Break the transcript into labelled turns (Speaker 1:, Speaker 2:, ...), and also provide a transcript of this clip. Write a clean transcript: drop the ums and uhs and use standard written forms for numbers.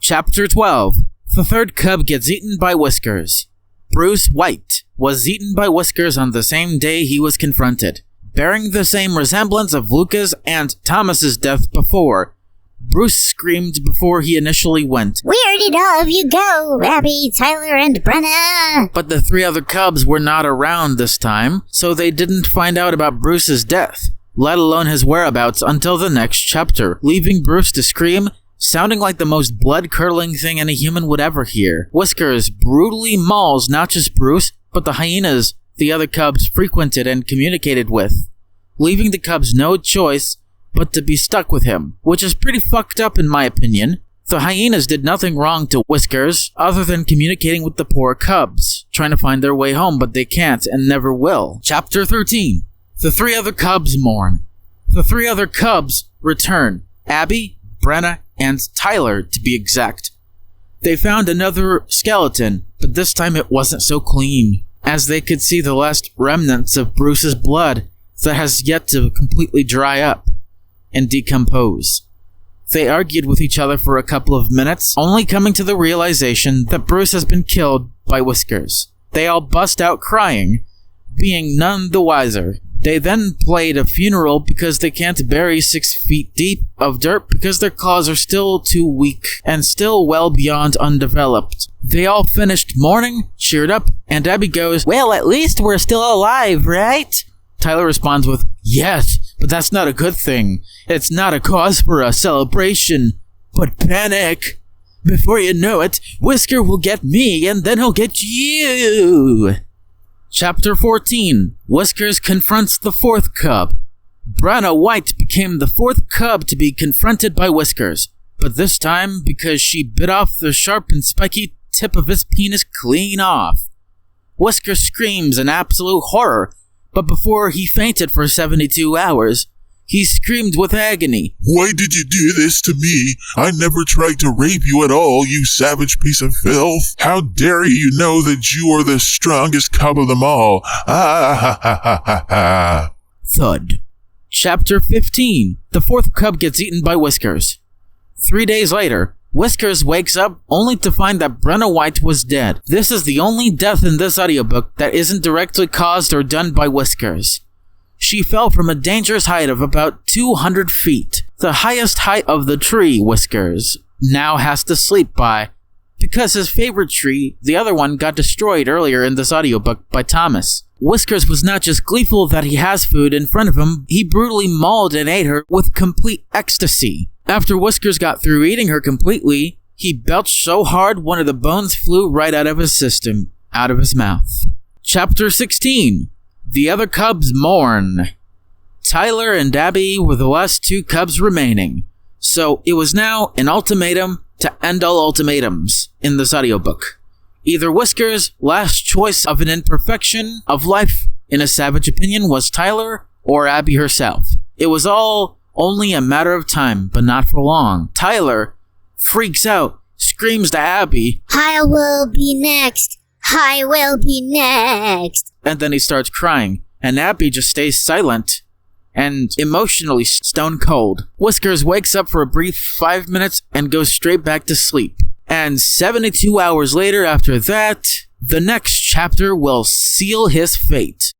Speaker 1: Chapter 12. The third cub gets eaten by Whiskers. Bruce White was eaten by Whiskers on the same day he was confronted. Bearing the same resemblance of Luca's and Thomas's death before, Bruce screamed before he initially went,
Speaker 2: "Where did all of you go, Abby, Tyler, and Brenna?"
Speaker 1: But the three other cubs were not around this time, so they didn't find out about Bruce's death, let alone his whereabouts, until the next chapter, leaving Bruce to scream, sounding like the most blood-curdling thing any human would ever hear. Whiskers brutally mauls not just Bruce, but the hyenas the other cubs frequented and communicated with, leaving the cubs no choice but to be stuck with him, which is pretty fucked up in my opinion. The hyenas did nothing wrong to Whiskers other than communicating with the poor cubs, trying to find their way home, but they can't and never will. Chapter 13. The three other cubs mourn. The three other cubs return. Abby, Brenna, and Tyler, to be exact. They found another skeleton, but this time it wasn't so clean, as they could see the last remnants of Bruce's blood that has yet to completely dry up and decompose. They argued with each other for a couple of minutes, only coming to the realization that Bruce has been killed by Whiskers. They all bust out crying, being none the wiser. They then played a funeral because they can't bury 6 feet deep of dirt because their claws are still too weak and still well beyond undeveloped. They all finished mourning, cheered up, and Abby goes, "Well, at least we're still alive, right?" Tyler responds with, "Yes, but that's not a good thing. It's not a cause for a celebration, but panic. Before you know it, Whisker will get me, and then he'll get you." Chapter 14. Whiskers confronts the fourth cub. Brenna White became the fourth cub to be confronted by Whiskers, but this time because she bit off the sharp and spiky tip of his penis clean off. Whiskers screams in absolute horror, but before he fainted for 72 hours, he screamed with agony.
Speaker 3: "Why did you do this to me? I never tried to rape you at all, you savage piece of filth. How dare you know that you are the strongest cub of them all? Ah ha ha ha ha ha."
Speaker 1: Thud. Chapter 15. The fourth cub gets eaten by Whiskers. 3 days later, Whiskers wakes up only to find that Brenna White was dead. This is the only death in this audiobook that isn't directly caused or done by Whiskers. She fell from a dangerous height of about 200 feet, the highest height of the tree Whiskers now has to sleep by, because his favorite tree, the other one, got destroyed earlier in this audiobook by Thomas. Whiskers was not just gleeful that he has food in front of him, he brutally mauled and ate her with complete ecstasy. After Whiskers got through eating her completely, he belched so hard one of the bones flew right out of his system, out of his mouth. Chapter 16. The other cubs mourn. Tyler and Abby were the last 2 cubs remaining, so it was now an ultimatum to end all ultimatums in this audiobook. Either Whiskers' last choice of an imperfection of life, in a savage opinion, was Tyler or Abby herself. It was all only a matter of time, but not for long. Tyler freaks out, screams to Abby,
Speaker 2: "I will be next. I will be next."
Speaker 1: And then he starts crying, and Abby just stays silent and emotionally stone cold. Whiskers wakes up for a brief 5 minutes and goes straight back to sleep. And 72 hours later after that, the next chapter will seal his fate.